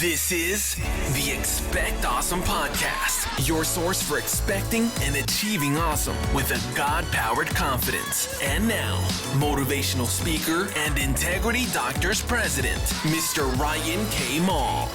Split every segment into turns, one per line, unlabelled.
This is the Expect Awesome Podcast, your source for expecting and achieving awesome with a God-powered confidence. And now, motivational speaker and Integrity Doctors President, Mr. Ryan K. Maul.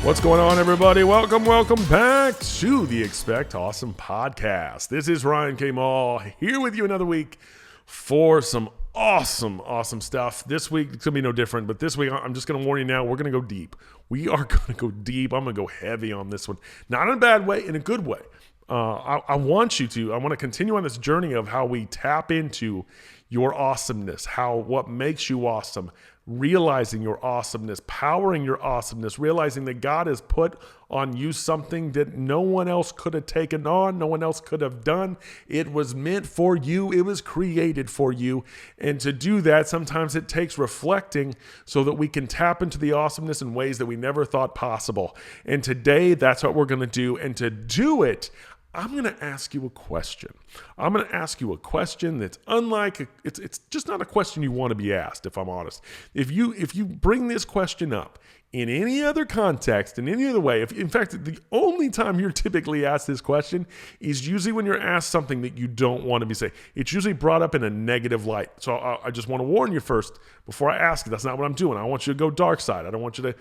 What's going on, everybody? Welcome back to the Expect Awesome Podcast. This is Ryan K. Maul here with you another week for some awesome stuff. This week, it's going to be no different, but this week, I'm just going to warn you now, we're going to go deep. We are going to go deep. I'm going to go heavy on this one. Not in a bad way, in a good way. I want to continue on this journey of how we tap into your awesomeness, what makes you awesome, realizing your awesomeness, powering your awesomeness, realizing that God has put on you something that no one else could have taken on, no one else could have done. It was meant for you. It was created for you. And to do that, sometimes it takes reflecting so that we can tap into the awesomeness in ways that we never thought possible. And today, that's what we're going to do. And to do it, I'm going to ask you a question. I'm going to ask you a question that's unlike, it's just not a question you want to be asked, if I'm honest. If you bring this question up in any other context, in any other way, in fact, the only time you're typically asked this question is usually when you're asked something that you don't want to be saying. It's usually brought up in a negative light. So I just want to warn you first before I ask you. That's not what I'm doing. I want you to go dark side. I want you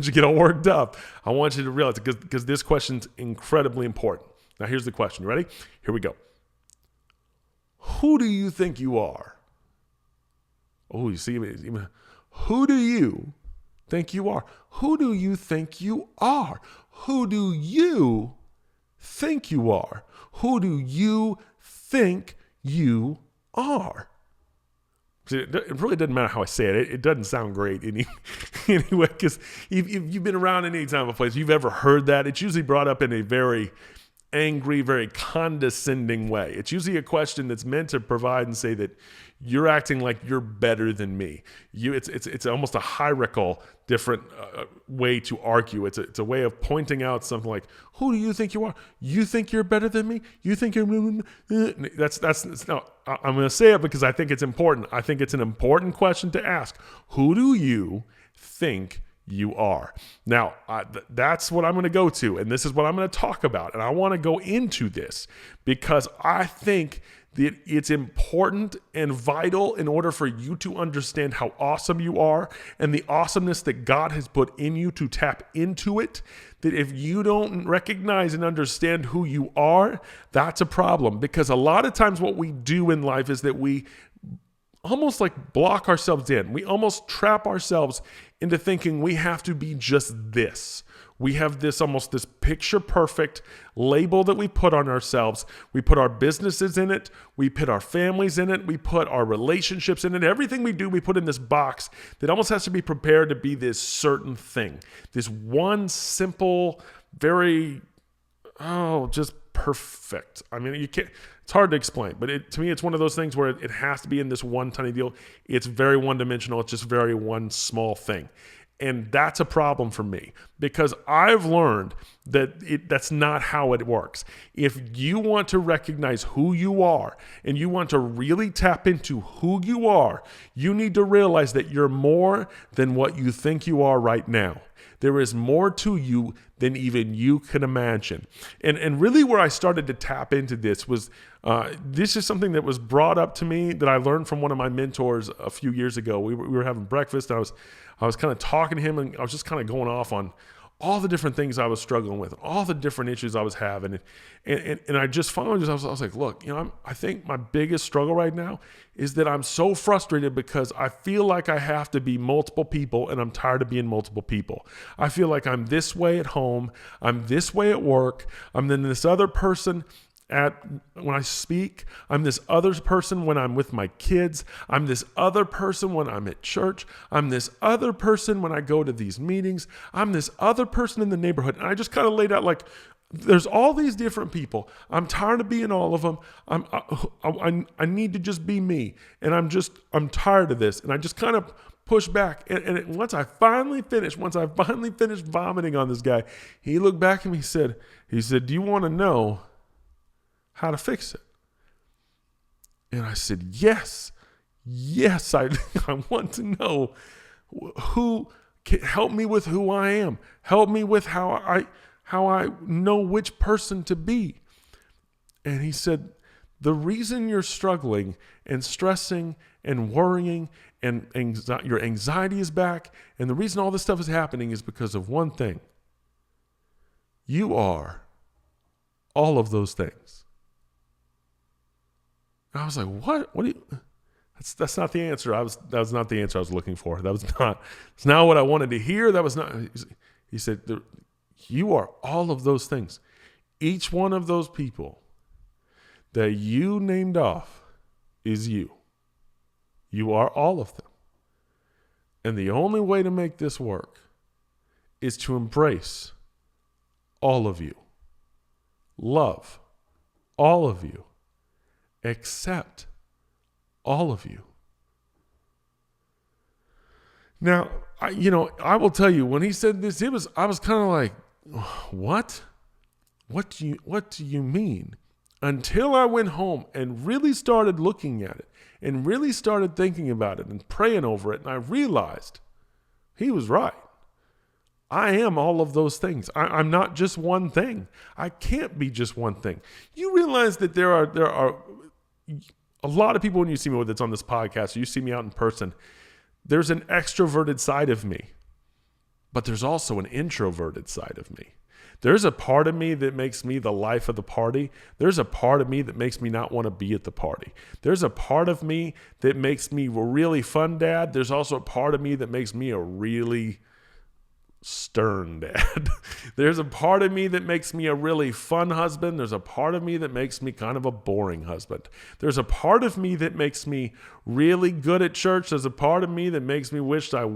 to get all worked up. I want you to realize because this question's incredibly important. Now, here's the question. You ready? Here we go. Who do you think you are? Oh, you see, who do you think you are? Who do you think you are? Who do you think you are? Who do you think you are? See, it really doesn't matter how I say it. It doesn't sound great anyway, because if you've been around any time of place, you've ever heard that, it's usually brought up in a very angry, very condescending way. It's usually a question that's meant to provide and say that you're acting like you're better than me. It's almost a hierarchical, different way to argue. It's a way of pointing out something like, who do you think you are? You think you're better than me? You think you're that's no. I'm going to say it because I think it's important. I think it's an important question to ask. Who do you think you are? Now, that's what I'm going to go to, and this is what I'm going to talk about, and I want to go into this because I think that it's important and vital in order for you to understand how awesome you are and the awesomeness that God has put in you to tap into it, that if you don't recognize and understand who you are, that's a problem. Because a lot of times what we do in life is that we almost like block ourselves in. We almost trap ourselves into thinking we have to be just this. We have this picture perfect label that we put on ourselves. We put our businesses in it. We put our families in it. We put our relationships in it. Everything we do, we put in this box that almost has to be prepared to be this certain thing. This one simple, very, just perfect. I mean, it's hard to explain, but to me, it's one of those things where it has to be in this one tiny deal. It's very one-dimensional. It's just very one small thing. And that's a problem for me because I've learned that that's not how it works. If you want to recognize who you are and you want to really tap into who you are, you need to realize that you're more than what you think you are right now. There is more to you than even you can imagine. And really where I started to tap into this was, this is something that was brought up to me that I learned from one of my mentors a few years ago. We were having breakfast. And I was kind of talking to him and I was just kind of going off on all the different things I was struggling with, all the different issues I was having. And I just finally, I was like, look, I think my biggest struggle right now is that I'm so frustrated because I feel like I have to be multiple people and I'm tired of being multiple people. I feel like I'm this way at home. I'm this way at work. I'm then this other person when I speak. I'm this other person when I'm with my kids. I'm this other person when I'm at church. I'm this other person when I go to these meetings. I'm this other person in the neighborhood. And I just kind of laid out like, there's all these different people. I'm tired of being all of them. I need to just be me. And I'm tired of this. And I just kind of push back. And once I finally finished vomiting on this guy, he looked back at me, he said, do you want to know how to fix it? And I said, yes, I want to know. Who Help me with who I am. Help me with how I know which person to be. And he said, the reason you're struggling and stressing and worrying and your anxiety is back, and the reason all this stuff is happening is because of one thing. You are all of those things. And I was like, what? What do you... That's not the answer. That was not the answer I was looking for. It's not what I wanted to hear. That was not. He said, you are all of those things. Each one of those people that you named off is you. You are all of them. And the only way to make this work is to embrace all of you. Love all of you. Accept all of you. Now, I will tell you, when he said this, I was kind of like, what? What do you mean? Until I went home and really started looking at it and really started thinking about it and praying over it, and I realized he was right. I am all of those things. I'm not just one thing. I can't be just one thing. You realize that there are a lot of people, when you see me, whether it's on this podcast or you see me out in person, there's an extroverted side of me, but there's also an introverted side of me. There's a part of me that makes me the life of the party. There's a part of me that makes me not want to be at the party. There's a part of me that makes me a really fun dad. There's also a part of me that makes me a really stern dad. There's a part of me that makes me a really fun husband. There's a part of me that makes me kind of a boring husband. There's a part of me that makes me really good at church. There's a part of me that makes me wish I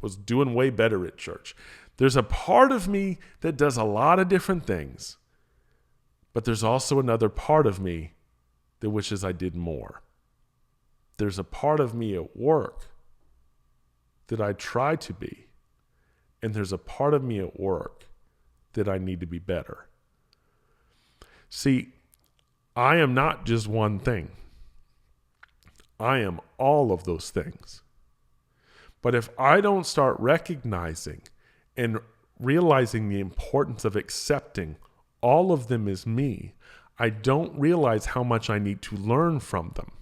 was doing way better at church. There's a part of me that does a lot of different things, but there's also another part of me that wishes I did more. There's a part of me at work that I try to be, and there's a part of me at work that I need to be better. See, I am not just one thing. I am all of those things. But if I don't start recognizing and realizing the importance of accepting all of them as me, I don't realize how much I need to learn from them.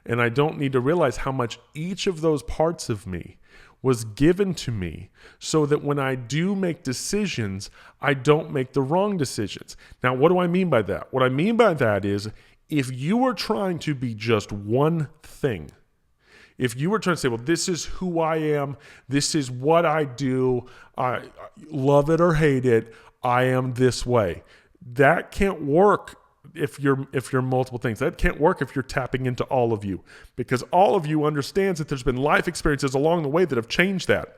And I don't need to realize how much each of those parts of me was given to me so that when I do make decisions, I don't make the wrong decisions. Now, what do I mean by that? What I mean by that is, if you are trying to be just one thing, if you were trying to say, well, this is who I am, this is what I do, I love it or hate it, I am this way. That can't work if you're multiple things. That can't work if you're tapping into all of you, because all of you understands that there's been life experiences along the way that have changed that.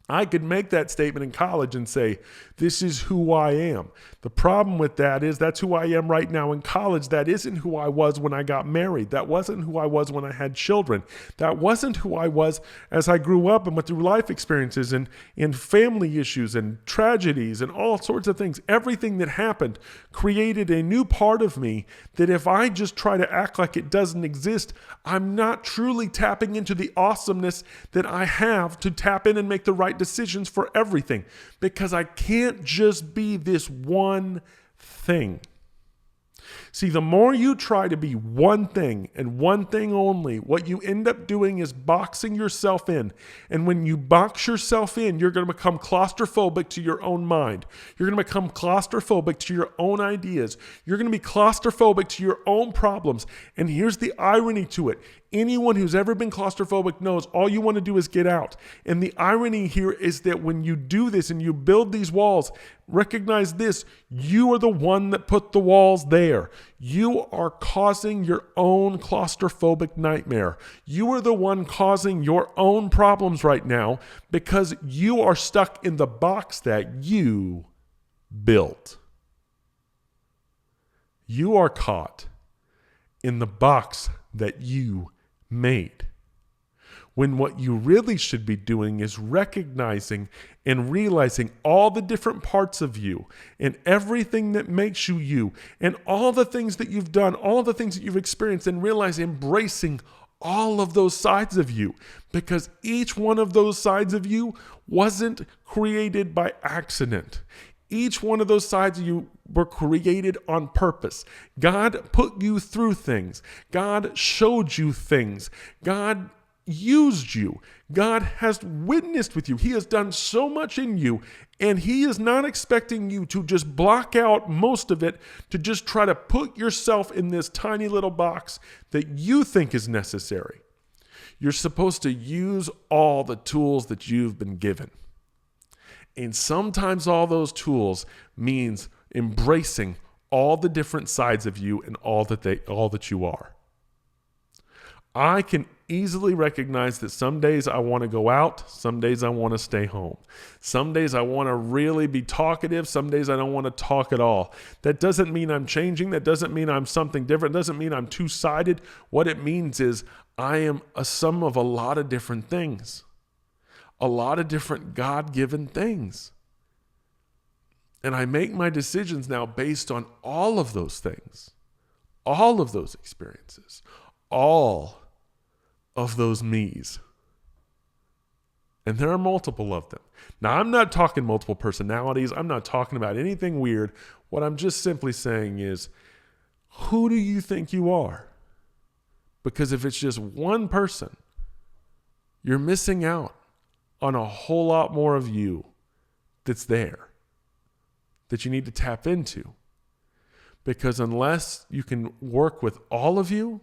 I could make that statement in college and say, this is who I am. The problem with that is that's who I am right now in college. That isn't who I was when I got married. That wasn't who I was when I had children. That wasn't who I was as I grew up and went through life experiences and family issues and tragedies and all sorts of things. Everything that happened created a new part of me that if I just try to act like it doesn't exist, I'm not truly tapping into the awesomeness that I have to tap in and make the right decisions for everything, because I can't just be this one thing. See, the more you try to be one thing and one thing only, what you end up doing is boxing yourself in. And when you box yourself in, you're going to become claustrophobic to your own mind. You're going to become claustrophobic to your own ideas. You're going to be claustrophobic to your own problems. And here's the irony to it. Anyone who's ever been claustrophobic knows all you want to do is get out. And the irony here is that when you do this and you build these walls, recognize this: you are the one that put the walls there. You are causing your own claustrophobic nightmare. You are the one causing your own problems right now because you are stuck in the box that you built. You are caught in the box that you made. When what you really should be doing is recognizing and realizing all the different parts of you and everything that makes you you and all the things that you've done, all the things that you've experienced, and realize embracing all of those sides of you, because each one of those sides of you wasn't created by accident. Each one of those sides of you were created on purpose. God put you through things. God showed you things. God used you. God has witnessed with you. He has done so much in you, and he is not expecting you to just block out most of it, to just try to put yourself in this tiny little box that you think is necessary. You're supposed to use all the tools that you've been given. And sometimes all those tools means embracing all the different sides of you and all that you are. I can easily recognize that some days I want to go out, some days I want to stay home. Some days I want to really be talkative, some days I don't want to talk at all. That doesn't mean I'm changing, that doesn't mean I'm something different, it doesn't mean I'm two-sided. What it means is I am a sum of a lot of different things. A lot of different God-given things. And I make my decisions now based on all of those things, all of those experiences, all of those me's. And there are multiple of them. Now, I'm not talking multiple personalities. I'm not talking about anything weird. What I'm just simply saying is, who do you think you are? Because if it's just one person, you're missing out on a whole lot more of you that's there, that you need to tap into. Because unless you can work with all of you,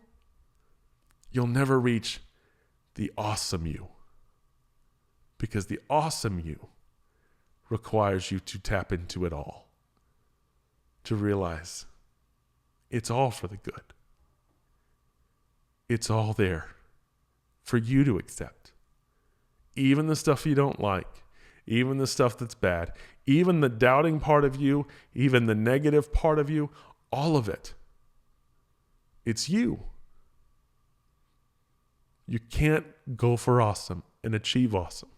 you'll never reach the awesome you. Because the awesome you requires you to tap into it all, to realize it's all for the good. It's all there for you to accept. Even the stuff you don't like, even the stuff that's bad, even the doubting part of you, even the negative part of you, all of it. It's you. You can't go for awesome and achieve awesome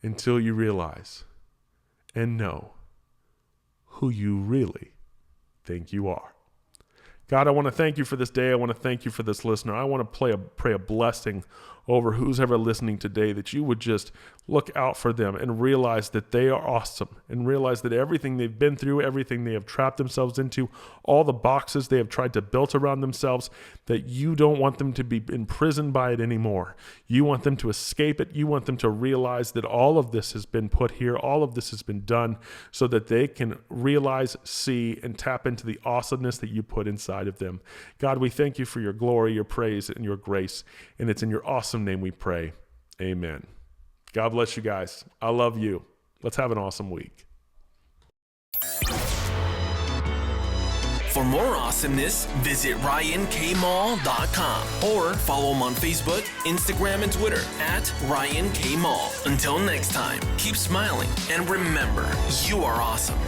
until you realize and know who you really think you are. God, I want to thank you for this day. I want to thank you for this listener. I want to pray a blessing over who's ever listening today, that you would just look out for them and realize that they are awesome, and realize that everything they've been through, everything they have trapped themselves into, all the boxes they have tried to build around themselves, that you don't want them to be imprisoned by it anymore. You want them to escape it. You want them to realize that all of this has been put here, all of this has been done so that they can realize, see, and tap into the awesomeness that you put inside of them. God, we thank you for your glory, your praise, and your grace, and it's in your awesome name we pray. Amen. God bless you guys. I love you. Let's have an awesome week.
For more awesomeness, visit RyanKMall.com or follow him on Facebook, Instagram, and Twitter at Ryan K. Mall. Until next time, keep smiling and remember, you are awesome.